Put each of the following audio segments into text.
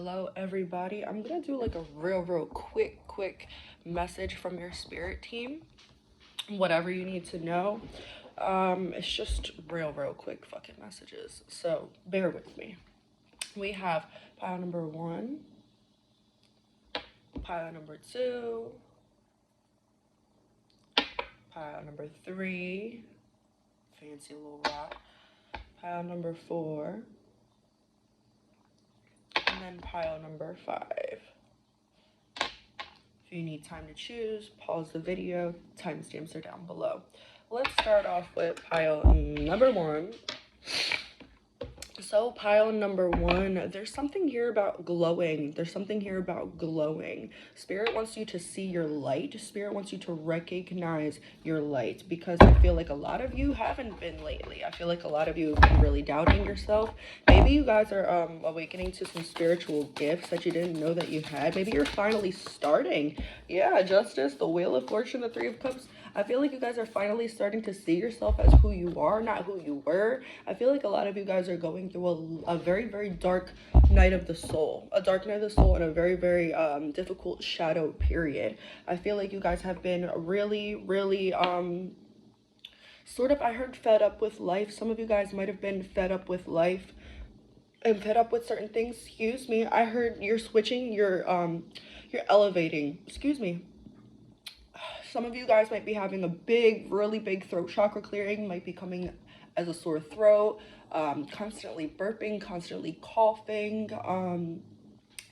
Hello everybody. I'm gonna do like a real quick message from your spirit team. Whatever you need to know. It's just real quick fucking messages. So bear with me. We have pile number 1, pile number 2, pile number 3, fancy little rock, pile number 4, and then pile number 5. If you need time to choose, pause the video. Timestamps are down below. Let's start off with pile number 1. So pile number 1, there's something here about glowing. Spirit wants you to see your light. Spirit wants you to recognize your light, because I feel like a lot of you haven't been lately. I feel like a lot of you have been really doubting yourself. Maybe you guys are awakening to some spiritual gifts that you didn't know that you had. Maybe you're finally starting. Yeah, Justice, the Wheel of Fortune, the 3 of Cups. I feel like you guys are finally starting to see yourself as who you are, not who you were. I feel like a lot of you guys are going through a very dark night of the soul. A dark night of the soul and a very difficult shadow period. I feel like you guys have been really sort of, I heard fed up with life. Some of you guys might have been fed up with life and fed up with certain things. Excuse me. I heard you're switching, you're elevating. Excuse me. Some of you guys might be having a really big throat chakra clearing, might be coming as a sore throat, constantly burping, constantly coughing.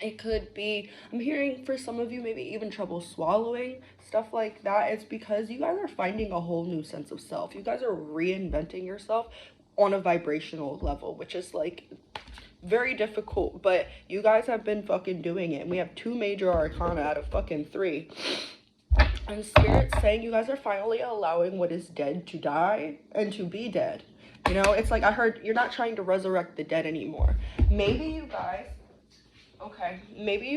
It could be, I'm hearing for some of you, maybe even trouble swallowing, stuff like that. It's because you guys are finding a whole new sense of self. You guys are reinventing yourself on a vibrational level, which is like very difficult, but you guys have been fucking doing it. And we have 2 major arcana out of fucking 3. And Spirit's saying you guys are finally allowing what is dead to die and to be dead. You know, it's like I heard you're not trying to resurrect the dead anymore. Maybe you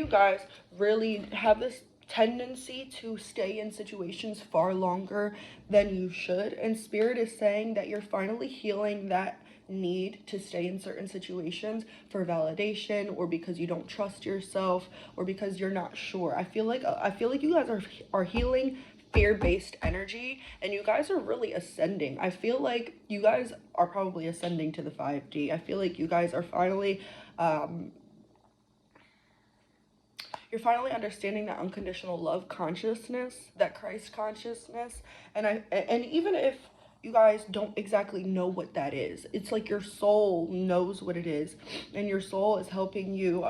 guys really have this tendency to stay in situations far longer than you should. And Spirit is saying that you're finally healing that need to stay in certain situations for validation, or because you don't trust yourself, or because you're not sure. I feel like you guys are healing fear-based energy, and you guys are really ascending. I feel like you guys are probably ascending to the 5D. I feel like you guys are finally you're finally understanding that unconditional love consciousness, that Christ consciousness. And even if you guys don't exactly know what that is, it's like your soul knows what it is, and your soul is helping you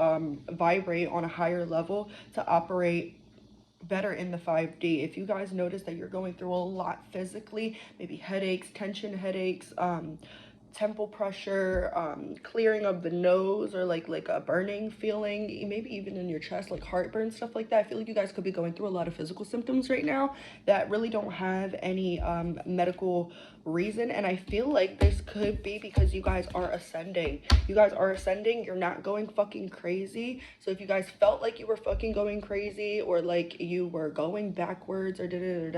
vibrate on a higher level to operate better in the 5D. If you guys notice that you're going through a lot physically, maybe headaches, tension headaches, temple pressure, clearing of the nose, or like a burning feeling, maybe even in your chest, like heartburn, stuff like that. I feel like you guys could be going through a lot of physical symptoms right now that really don't have any medical reason. And I feel like this could be because you guys are ascending. You're not going fucking crazy. So if you guys felt like you were fucking going crazy, or like you were going backwards, or you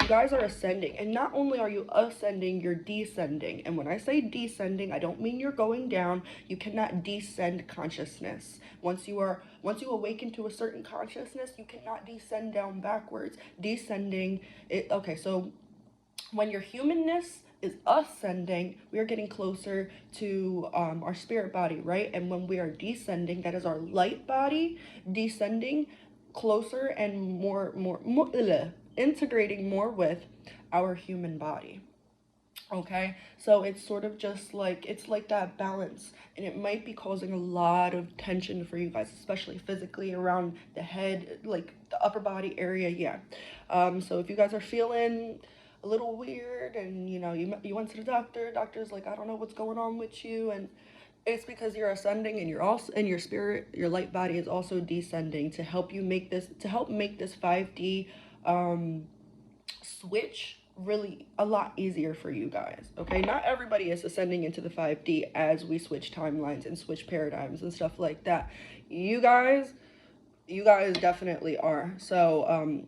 guys are ascending. And not only are you ascending, you're descending. And when I say descending, I don't mean you're going down. You cannot descend consciousness. Once you awaken to a certain consciousness, you cannot descend down backwards. Descending okay, so when your humanness is ascending, we are getting closer to our spirit body, right? And when we are descending, that is our light body descending closer and more integrating more with our human body. Okay, so it's sort of just like, it's like that balance, and it might be causing a lot of tension for you guys, especially physically around the head, like the upper body area. Yeah. So if you guys are feeling a little weird, and you went to the doctor's like, I don't know what's going on with you, and it's because you're ascending, and you're also, and your spirit, your light body is also descending to help make this 5D switch really a lot easier for you guys. Okay, not everybody is ascending into the 5D as we switch timelines and switch paradigms and stuff like that. You guys definitely are. So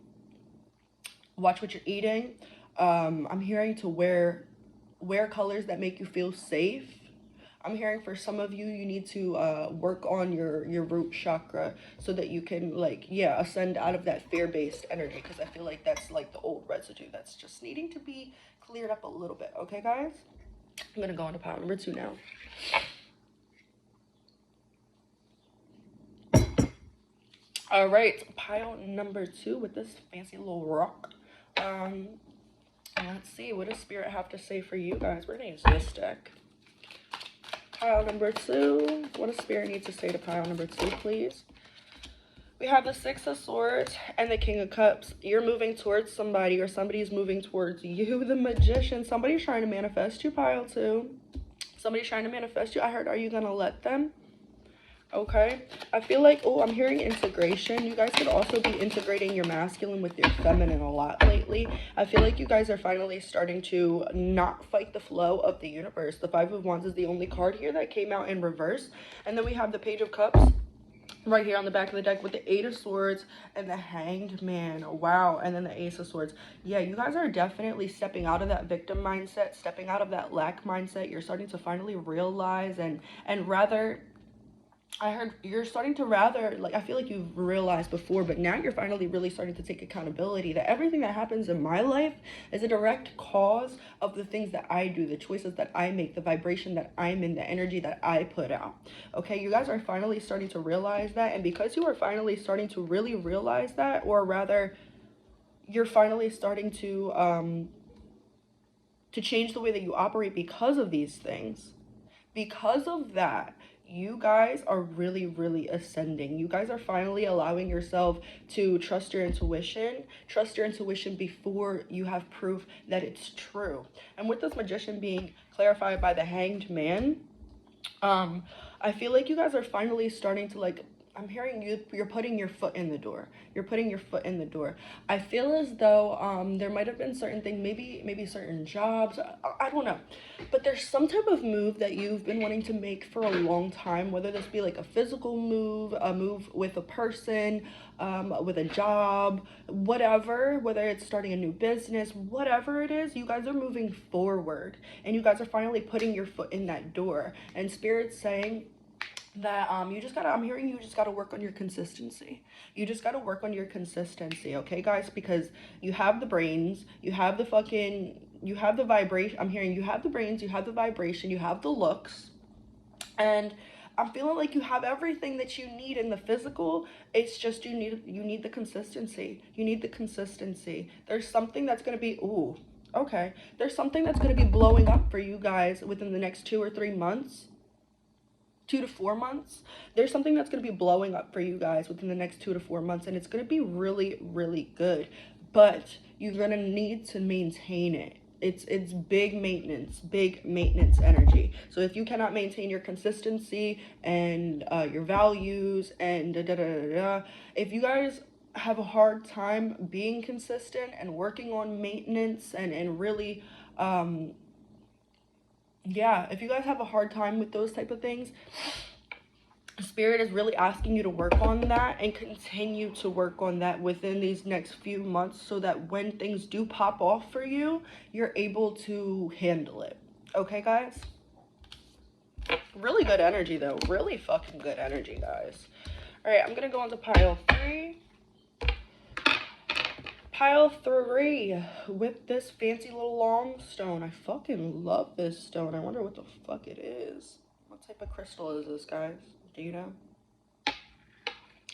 watch what you're eating. I'm hearing to wear colors that make you feel safe. I'm hearing for some of you, you need to work on your root chakra so that you can, like, yeah, ascend out of that fear-based energy, because I feel like that's like the old residue that's just needing to be cleared up a little bit. Okay, guys? I'm gonna go into pile number 2 now. All right, pile number 2 with this fancy little rock. Let's see, what does Spirit have to say for you guys? We're gonna use this deck. Pile number 2. What does Spirit need to say to pile number 2, please? We have the Six of Swords and the King of Cups. You're moving towards somebody, or somebody's moving towards you, the Magician. Somebody's trying to manifest you, pile 2. Somebody's trying to manifest you. I heard, are you gonna let them? Okay, I feel like, oh, I'm hearing integration. You guys could also be integrating your masculine with your feminine a lot lately. I feel like you guys are finally starting to not fight the flow of the universe. The Five of Wands is the only card here that came out in reverse. And then we have the Page of Cups right here on the back of the deck with the Eight of Swords and the Hanged Man. Wow. And then the Ace of Swords. Yeah, you guys are definitely stepping out of that victim mindset, stepping out of that lack mindset. You're starting to finally realize and rather, I heard you're starting to rather, like, I feel like you've realized before, but now you're finally really starting to take accountability that everything that happens in my life is a direct cause of the things that I do, the choices that I make, the vibration that I'm in, the energy that I put out. Okay, you guys are finally starting to realize that, and because you are finally starting to really realize that, or rather, you're finally starting to change the way that you operate because of these things. Because of that, you guys are really, really ascending. You guys are finally allowing yourself to trust your intuition. Trust your intuition before you have proof that it's true. And with this Magician being clarified by the Hanged Man, I feel like you guys are finally starting to, like, I'm hearing you're putting your foot in the door. You're putting your foot in the door. I feel as though there might have been certain things, maybe certain jobs. I don't know. But there's some type of move that you've been wanting to make for a long time, whether this be like a physical move, a move with a person, with a job, whatever, whether it's starting a new business, whatever it is, you guys are moving forward and you guys are finally putting your foot in that door. And Spirit's saying that you just gotta, I'm hearing you just gotta work on your consistency. You just gotta work on your consistency, okay, guys? Because you have the brains, you have the vibration. I'm hearing you have the brains, you have the vibration, you have the looks, and I'm feeling like you have everything that you need in the physical. It's just you need the consistency. You need the consistency. There's something that's gonna be, ooh, okay. There's something that's gonna be blowing up for you guys within the next 2 or 3 months. 2 to 4 months. There's something that's going to be blowing up for you guys within the next 2 to 4 months, and it's going to be really, really good, but you're going to need to maintain it. It's big maintenance energy. So if you cannot maintain your consistency and your values and if you guys have a hard time being consistent and working on maintenance and really yeah, if you guys have a hard time with those type of things, Spirit is really asking you to work on that and continue to work on that within these next few months so that when things do pop off for you, you're able to handle it. Okay, guys? Really good energy, though. Really fucking good energy, guys. All right, I'm going to go on to pile 3. Pile 3 with this fancy little long stone. I fucking love this stone. I wonder what the fuck it is. What type of crystal is this, guys? Do you know?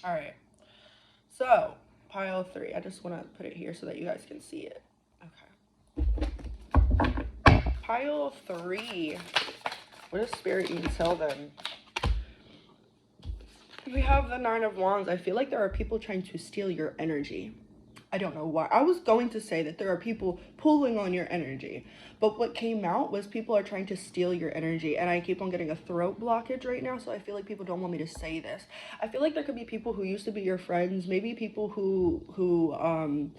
Alright. So, pile 3. I just want to put it here so that you guys can see it. Okay. Pile 3. What does Spirit even tell them? We have the Nine of Wands. I feel like there are people trying to steal your energy. I don't know why. I was going to say that there are people pulling on your energy, but what came out was people are trying to steal your energy, and I keep on getting a throat blockage right now, so I feel like people don't want me to say this. I feel like there could be people who used to be your friends, maybe people who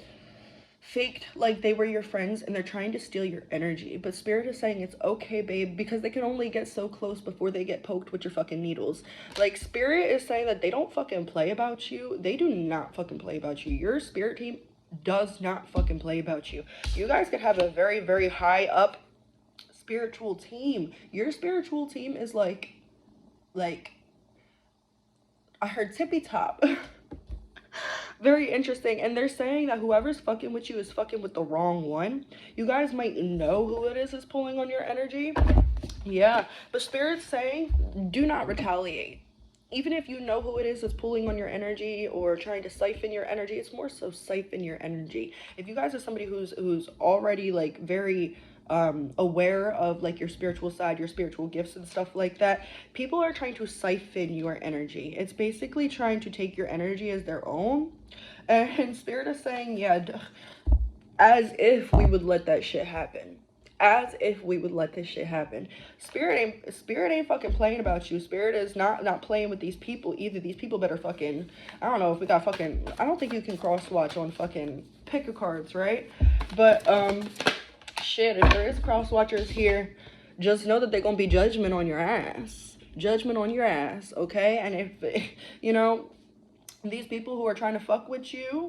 faked like they were your friends and they're trying to steal your energy, but Spirit is saying it's okay, babe, because they can only get so close before they get poked with your fucking needles. Like, Spirit is saying that they don't fucking play about you. They do not fucking play about you. Your Spirit team does not fucking play about you. You guys could have a very, very high up spiritual team. Your spiritual team is like I heard tippy top. Very interesting. And they're saying that whoever's fucking with you is fucking with the wrong one. You guys might know who it is pulling on your energy. Yeah, but Spirit's saying do not retaliate. Even if you know who it is that's pulling on your energy or trying to siphon your energy, it's more so siphon your energy. If you guys are somebody who's already like very aware of like your spiritual side, your spiritual gifts and stuff like that, people are trying to siphon your energy. It's basically trying to take your energy as their own. And Spirit is saying, yeah, as if we would let that shit happen. As if we would let this shit happen. Spirit ain't fucking playing about you. Spirit is not playing with these people either. These people better fucking, I don't know if we got fucking, I don't think you can cross watch on fucking pick a cards, right? But shit, if there is cross watchers here, just know that they're gonna be judgment on your ass. Judgment on your ass, okay? And if you know, these people who are trying to fuck with you,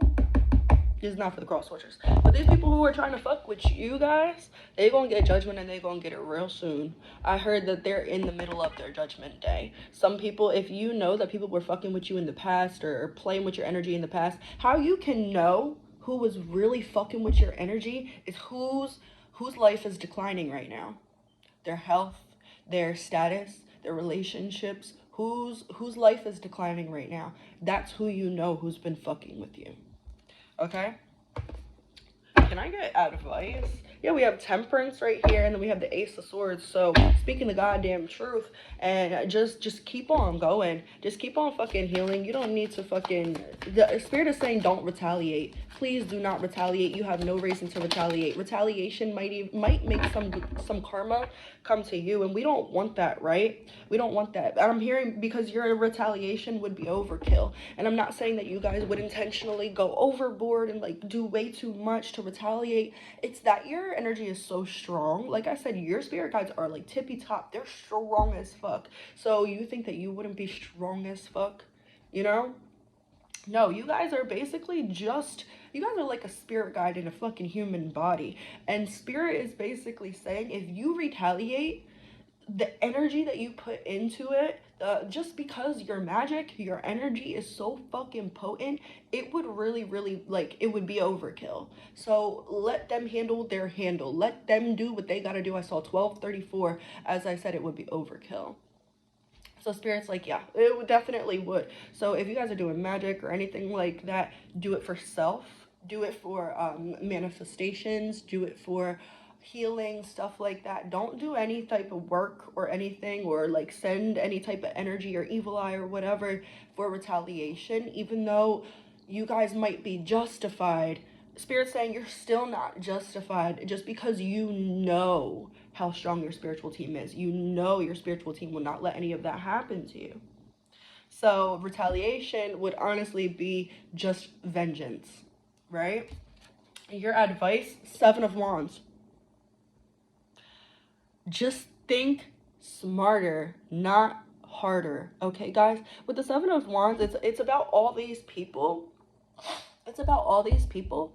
this is not for the cross watchers, but these people who are trying to fuck with you guys, they gonna get judgment and they gonna get it real soon. I heard that they're in the middle of their judgment day. Some people, if you know that people were fucking with you in the past or playing with your energy in the past, how you can know who was really fucking with your energy is whose life is declining right now. Their health, their status, their relationships, whose life is declining right now. That's who you know who's been fucking with you. Okay? Can I get advice? Yeah, we have Temperance right here, and then we have the Ace of Swords. So, speaking the goddamn truth, and just keep on going. Just keep on fucking healing. You don't need to fucking... The Spirit is saying don't retaliate. Please do not retaliate. You have no reason to retaliate. Retaliation might make some karma come to you, and we don't want that, right? We don't want that. And I'm hearing because your retaliation would be overkill. And I'm not saying that you guys would intentionally go overboard and like do way too much to retaliate. It's that your energy is so strong. Like I said, your spirit guides are like tippy top. They're strong as fuck. So you think that you wouldn't be strong as fuck, you know? No, you guys are basically just, you guys are like a spirit guide in a fucking human body. And Spirit is basically saying if you retaliate, the energy that you put into it, just because your magic, your energy is so fucking potent, it would really, like, it would be overkill. So let them handle their handle. Let them do what they gotta do. I saw 1234. As I said, it would be overkill. So Spirit's like, yeah, it definitely would. So if you guys are doing magic or anything like that, do it for self. Do it for manifestations. Do it for healing, stuff like that. Don't do any type of work or anything, or like send any type of energy or evil eye or whatever for retaliation, even though you guys might be justified. Spirit's saying you're still not justified just because you know how strong your spiritual team is. You know your spiritual team will not let any of that happen to you. So retaliation would honestly be just vengeance, right? Your advice, Seven of Wands. Just think smarter, not harder. Okay, guys? With the Seven of Wands, it's about all these people. It's about all these people.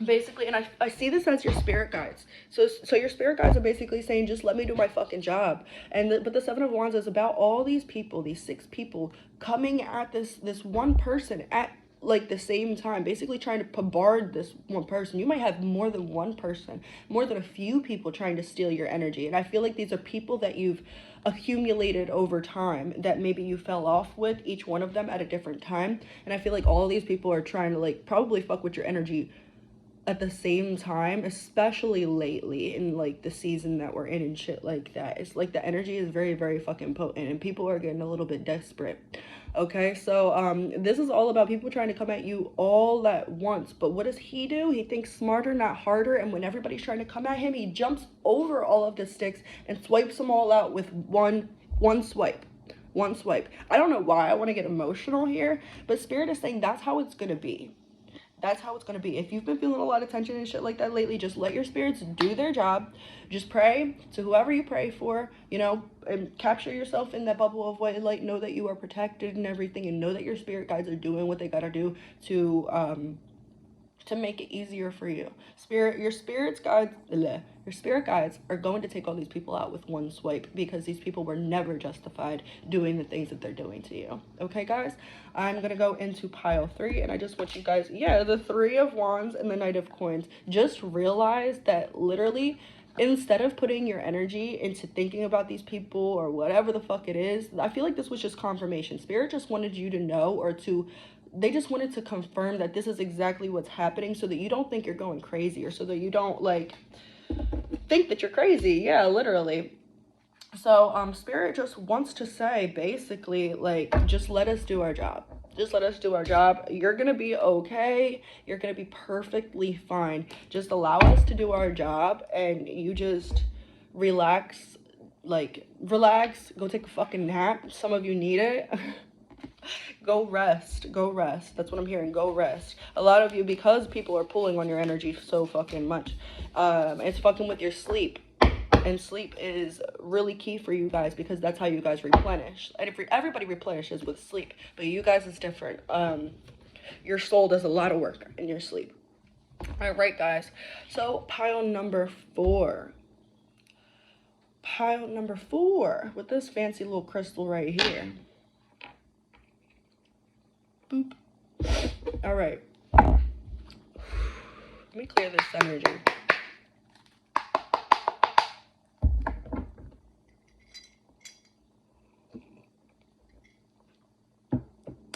Basically, and I see this as your spirit guides. So your spirit guides are basically saying, just let me do my fucking job. But the Seven of Wands is about all these people, these 6 people coming at this one person at like the same time, basically trying to bombard this one person. You might have more than one person, more than a few people trying to steal your energy. And I feel like these are people that you've accumulated over time that maybe you fell off with, each one of them at a different time. And I feel like all these people are trying to like probably fuck with your energy at the same time, especially lately in like the season that we're in and shit like that. It's like the energy is very fucking potent and people are getting a little bit desperate. Okay, so this is all about people trying to come at you all at once. But what does he do? He thinks smarter, not harder. And when everybody's trying to come at him, he jumps over all of the sticks and swipes them all out with one swipe. One swipe. I don't know why I want to get emotional here, but Spirit is saying that's how it's gonna be. That's how it's going to be. If you've been feeling a lot of tension and shit like that lately, just let your spirits do their job. Just pray to whoever you pray for, you know, and capture yourself in that bubble of white light. Know that you are protected and everything, and know that your spirit guides are doing what they got to do to to make it easier for you. Your spirit's guides, your spirit guides are going to take all these people out with one swipe, because these people were never justified doing the things that they're doing to you. Okay, guys, I'm gonna go into pile 3, and I just want you guys, yeah, the 3 of Wands and the Knight of Coins. Just realize that literally, instead of putting your energy into thinking about these people or whatever the fuck it is, I feel like this was just confirmation. Spirit just wanted you to know, or to, they just wanted to confirm that this is exactly what's happening, so that you don't think you're going crazy, or so that you don't like think that you're crazy. Yeah, literally. So spirit just wants to say, basically, like, just let us do our job. Just let us do our job. You're gonna be okay. You're gonna be perfectly fine. Just allow us to do our job, and you just relax. Like, relax. Go take a fucking nap. Some of you need it. Go rest. Go rest. That's what I'm hearing. Go rest. A lot of you, because people are pulling on your energy so fucking much, it's fucking with your sleep. And sleep is really key for you guys, because that's how you guys replenish. And everybody replenishes with sleep, but you guys is different. Your soul does a lot of work in your sleep. All right, guys. So pile number 4. Pile number 4 with this fancy little crystal right here. Boop. All right. Let me clear this energy.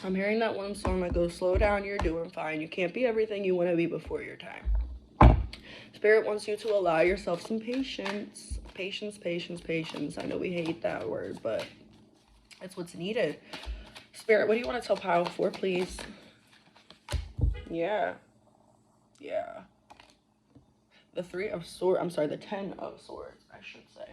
I'm hearing that one song that goes, slow down, you're doing fine. You can't be everything you want to be before your time. Spirit wants you to allow yourself some patience. Patience, patience, patience. I know we hate that word, but it's what's needed. Spirit, what do you want to tell pile 4, please? Yeah. Yeah. The 3 of swords. I'm sorry, the 10 of swords, I should say.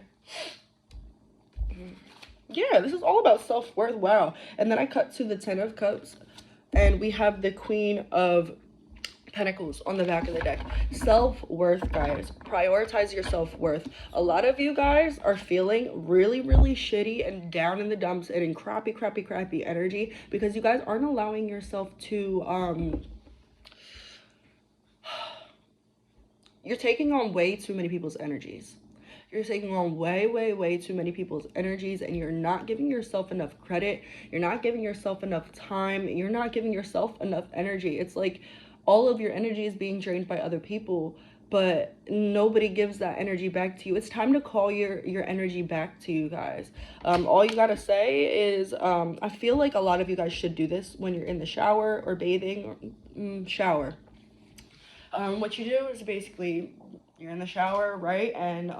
Yeah, this is all about self-worth. Wow. And then I cut to the 10 of cups, and we have the Queen of Pentacles on the back of the deck. Self-worth, guys. Prioritize your self-worth. A lot of you guys are feeling really, really shitty and down in the dumps and in crappy, crappy, crappy energy, because you guys aren't allowing yourself to, you're taking on way too many people's energies. You're taking on way, way, way too many people's energies, and you're not giving yourself enough credit. You're not giving yourself enough time. You're not giving yourself enough energy. It's like all of your energy is being drained by other people, but nobody gives that energy back to you. It's time to call your energy back to you guys. All you gotta say is, I feel like a lot of you guys should do this when you're in the shower or bathing, or shower. What you do is basically, you're in the shower, right? And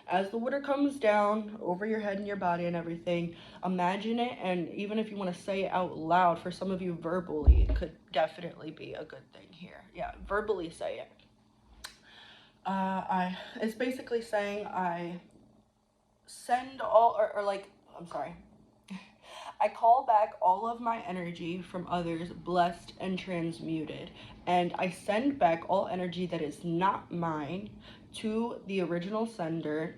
as the water comes down over your head and your body and everything, imagine it. And even if you want to say it out loud, for some of you, verbally, it could definitely be a good thing here. Yeah, verbally say it. It's basically saying, I send all, or like, I'm sorry. I call back all of my energy from others, blessed and transmuted. And I send back all energy that is not mine to the original sender,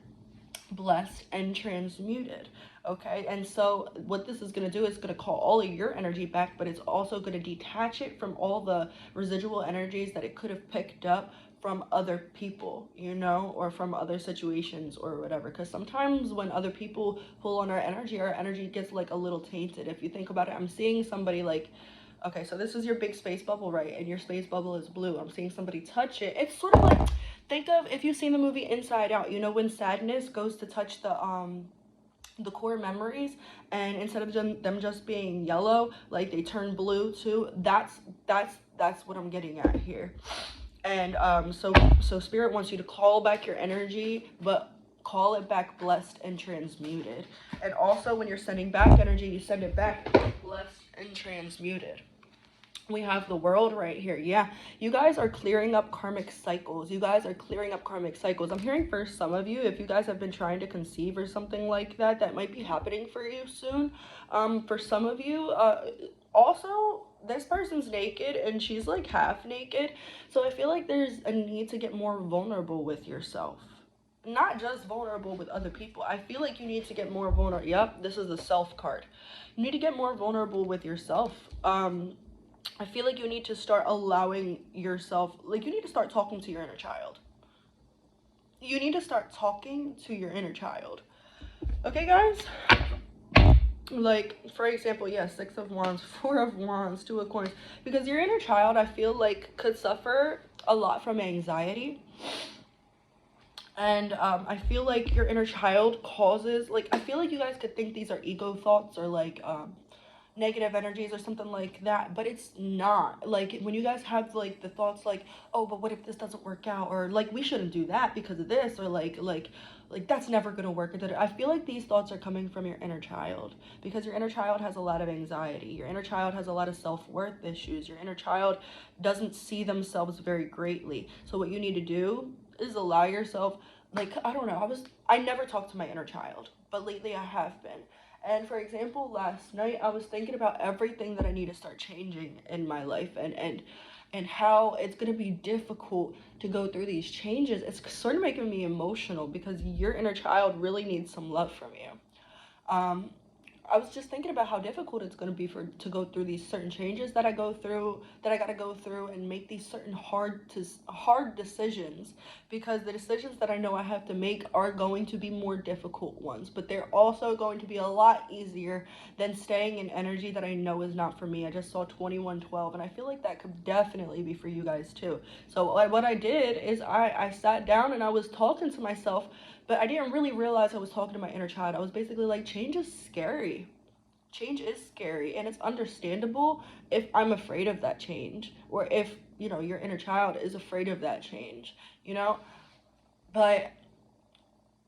blessed and transmuted. Okay, and so what this is going to do is going to call all of your energy back, but it's also going to detach it from all the residual energies that it could have picked up from other people, you know, or from other situations or whatever. Because sometimes when other people pull on our energy gets like a little tainted. If you think about it, I'm seeing somebody like, okay, so this is your big space bubble, right? And your space bubble is blue. I'm seeing somebody touch it. It's sort of like, think of, if you've seen the movie Inside Out, you know, when sadness goes to touch the core memories, and instead of them just being yellow, like they turn blue too. That's what I'm getting at here. And so spirit wants you to call back your energy, but call it back blessed and transmuted. And also when you're sending back energy, you send it back blessed and transmuted. We have the World right here. Yeah, you guys are clearing up karmic cycles. You guys are clearing up karmic cycles. I'm hearing for some of you, if you guys have been trying to conceive or something like that, that might be happening for you soon. For some of you, also, this person's naked and she's like half naked. So I feel like there's a need to get more vulnerable with yourself. Not just vulnerable with other people. I feel like you need to get more vulnerable. Yep, this is the Self card. You need to get more vulnerable with yourself. I feel like you need to start allowing yourself, like, you need to start talking to your inner child. You need to start talking to your inner child. Okay, guys? Like, for example, yes, 6 of Wands, 4 of Wands, 2 of Coins. Because your inner child, I feel like, could suffer a lot from anxiety. And I feel like your inner child causes, like, I feel like you guys could think these are ego thoughts or, like, negative energies or something like that, but it's not. Like, when you guys have, like, the thoughts like, oh, but what if this doesn't work out, or like, we shouldn't do that because of this, or like that's never gonna work. I feel like these thoughts are coming from your inner child, because your inner child has a lot of anxiety, your inner child has a lot of self-worth issues, your inner child doesn't see themselves very greatly. So what you need to do is allow yourself, like, I don't know, I never talk to my inner child, but lately I have been. And for example, last night I was thinking about everything that I need to start changing in my life, and how it's going to be difficult to go through these changes. It's sort of making me emotional because your inner child really needs some love from you. Um, I was just thinking about how difficult it's going to be to go through these certain changes that I got to go through, and make these certain hard decisions, because the decisions that I know I have to make are going to be more difficult ones, but they're also going to be a lot easier than staying in energy that I know is not for me. I just saw 2112, and I feel like that could definitely be for you guys too. So what I did is I sat down and I was talking to myself, but I didn't really realize I was talking to my inner child. I was basically like, change is scary. Change is scary, and it's understandable if I'm afraid of that change, or if, your inner child is afraid of that change, But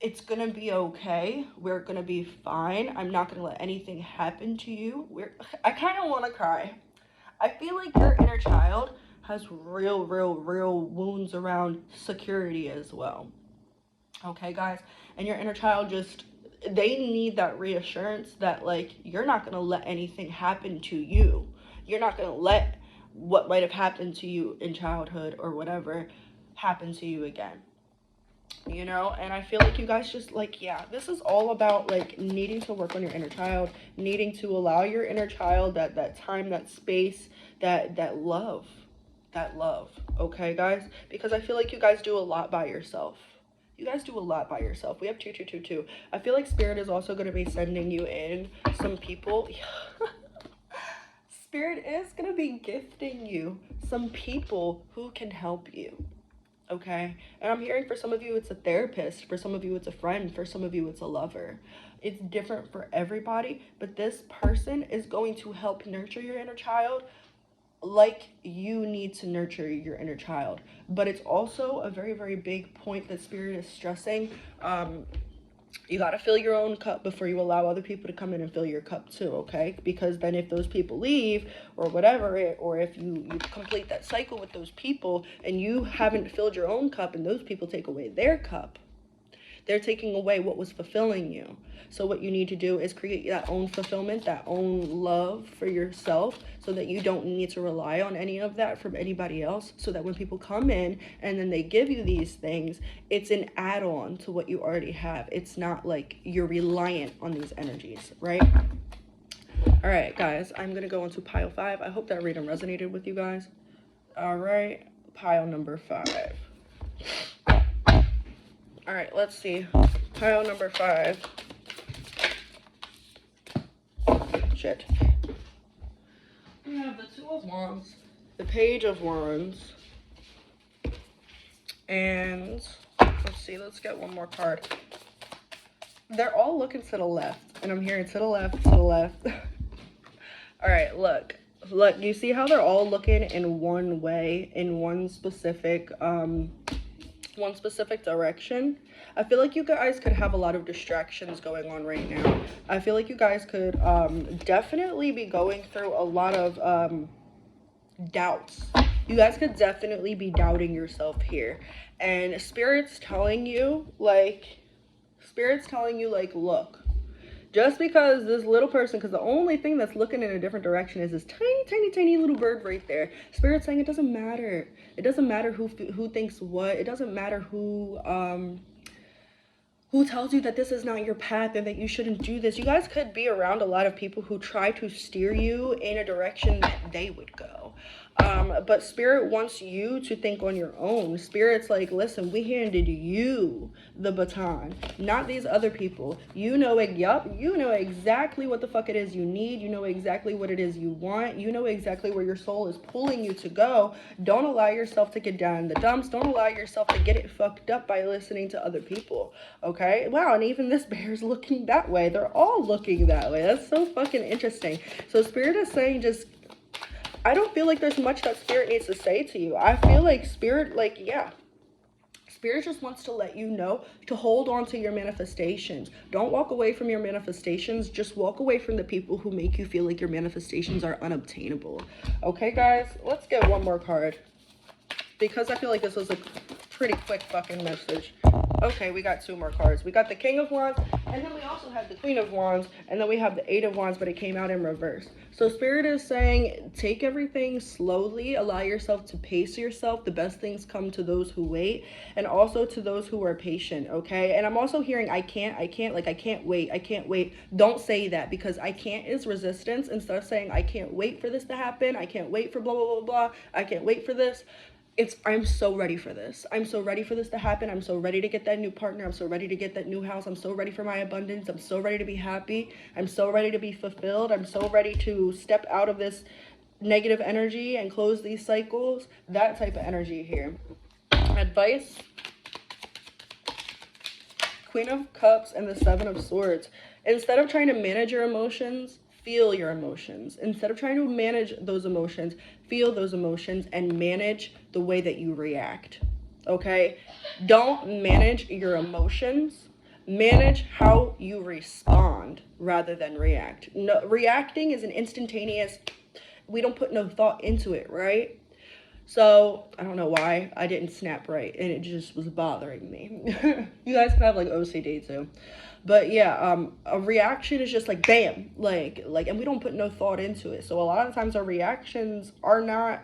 it's gonna be okay. We're gonna be fine. I'm not gonna let anything happen to you. I kind of want to cry. I feel like your inner child has real wounds around security as well. Okay, guys? And your inner child they need that reassurance that, like, you're not going to let anything happen to you. You're not going to let what might have happened to you in childhood or whatever happen to you again. And I feel like you guys just, like, yeah, this is all about, like, needing to work on your inner child, needing to allow your inner child that time, that space, that love. Okay, guys? Because I feel like you guys do a lot by yourself. You guys do a lot by yourself. We have 2222. I feel like Spirit is also going to be sending you in some people. Spirit is going to be gifting you some people who can help you. Okay? And I'm hearing for some of you it's a therapist, for some of you it's a friend, for some of you it's a lover. It's different for everybody, but this person is going to help nurture your inner child like you need to nurture your inner child. But it's also a very big point that Spirit is stressing. You got to fill your own cup before you allow other people to come in and fill your cup too, okay? Because then if those people leave or whatever, or if you complete that cycle with those people and you haven't filled your own cup and those people take away their cup, they're taking away what was fulfilling you. So what you need to do is create that own fulfillment, that own love for yourself, so that you don't need to rely on any of that from anybody else. So that when people come in and then they give you these things, it's an add-on to what you already have. It's not like you're reliant on these energies, right? All right, guys, I'm going to go into pile 5. I hope that reading resonated with you guys. All right, pile number 5. All right, let's see. Pile number 5. Shit. We have the 2 of Wands, the Page of Wands, and let's see, let's get one more card. They're all looking to the left, and I'm hearing to the left, to the left. All right, look, you see how they're all looking in one way, in one specific direction? I feel like you guys could have a lot of distractions going on right now. I feel like you guys could definitely be going through a lot of doubts. You guys could definitely be doubting yourself here. And Spirit's telling you, like, look, just because this little person, because the only thing that's looking in a different direction is this tiny little bird right there. Spirit's saying it doesn't matter. It doesn't matter who thinks what. It doesn't matter who tells you that this is not your path and that you shouldn't do this. You guys could be around a lot of people who try to steer you in a direction that they would go. But Spirit wants you to think on your own. Spirit's like, listen, we handed you the baton, not these other people. You know it. Yup, you know exactly what the fuck it is you need. You know exactly what it is you want. You know exactly where your soul is pulling you to go. Don't allow yourself to get down in the dumps. Don't allow yourself to get it fucked up by listening to other people. Okay? Wow, and even this bear's looking that way. They're all looking that way. That's so fucking interesting. So Spirit is saying, just, I don't feel like there's much that Spirit needs to say to you. I feel like Spirit, like, yeah. Spirit just wants to let you know to hold on to your manifestations. Don't walk away from your manifestations. Just walk away from the people who make you feel like your manifestations are unobtainable. Okay, guys? Let's get one more card, because I feel like this was a pretty quick fucking message. Okay, we got two more cards. We got the King of Wands, and then we also have the Queen of Wands, and then we have the Eight of Wands, but it came out in reverse. So Spirit is saying, take everything slowly. Allow yourself to pace yourself. The best things come to those who wait, and also to those who are patient, okay? And I'm also hearing, I can't wait. Don't say that, because I can't is resistance. Instead of saying, I can't wait for this to happen, I can't wait for blah, blah, blah, blah, I can't wait for this. It's, I'm so ready for this. I'm so ready for this to happen. I'm so ready to get that new partner. I'm so ready to get that new house. I'm so ready for my abundance. I'm so ready to be happy. I'm so ready to be fulfilled. I'm so ready to step out of this negative energy and close these cycles. That type of energy here. Advice. Queen of Cups and the Seven of Swords. Instead of trying to manage your emotions, feel your emotions. Instead of trying to manage those emotions, feel those emotions and manage the way that you react. Okay? Don't manage your emotions. Manage how you respond rather than react. No, reacting is an instantaneous, we don't put no thought into it, right? So, I don't know why I didn't snap right, and it just was bothering me. You guys can have, like, OCD, too. But, yeah, a reaction is just, like, bam. Like, and we don't put no thought into it. So, a lot of times our reactions are not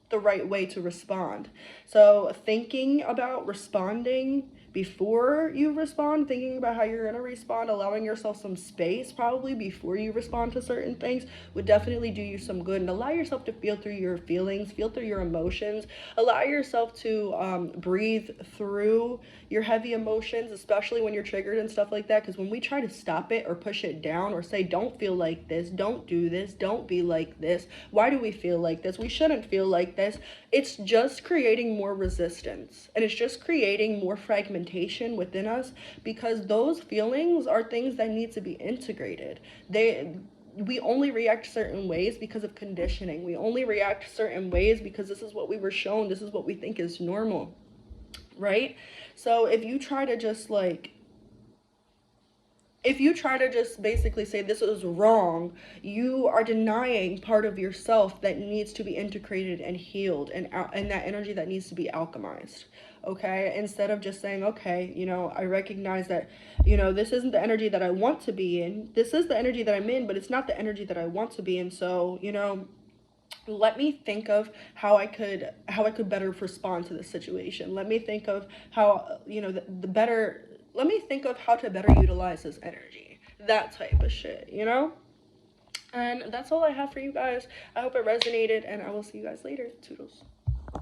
the right way to respond. So, thinking about responding before you respond, thinking about how you're going to respond, allowing yourself some space probably before you respond to certain things would definitely do you some good. And allow yourself to feel through your feelings, feel through your emotions, allow yourself to breathe through your heavy emotions, especially when you're triggered and stuff like that. Because when we try to stop it or push it down or say, don't feel like this, don't do this, don't be like this, why do we feel like this, we shouldn't feel like this, it's just creating more resistance, and it's just creating more fragmentation within us, because those feelings are things that need to be integrated. We only react certain ways because of conditioning. We only react certain ways because this is what we were shown, this is what we think is normal, right? So if you try to just basically say this is wrong, you are denying part of yourself that needs to be integrated and healed, and that energy that needs to be alchemized. Okay, instead of just saying, okay, you know, I recognize that, you know, this isn't the energy that I want to be in. This is the energy that I'm in, but it's not the energy that I want to be in. So, you know, let me think of how I could better respond to this situation. Let me think of how, you know, let me think of how to better utilize this energy. That type of shit, you know? And that's all I have for you guys. I hope it resonated, and I will see you guys later. Toodles.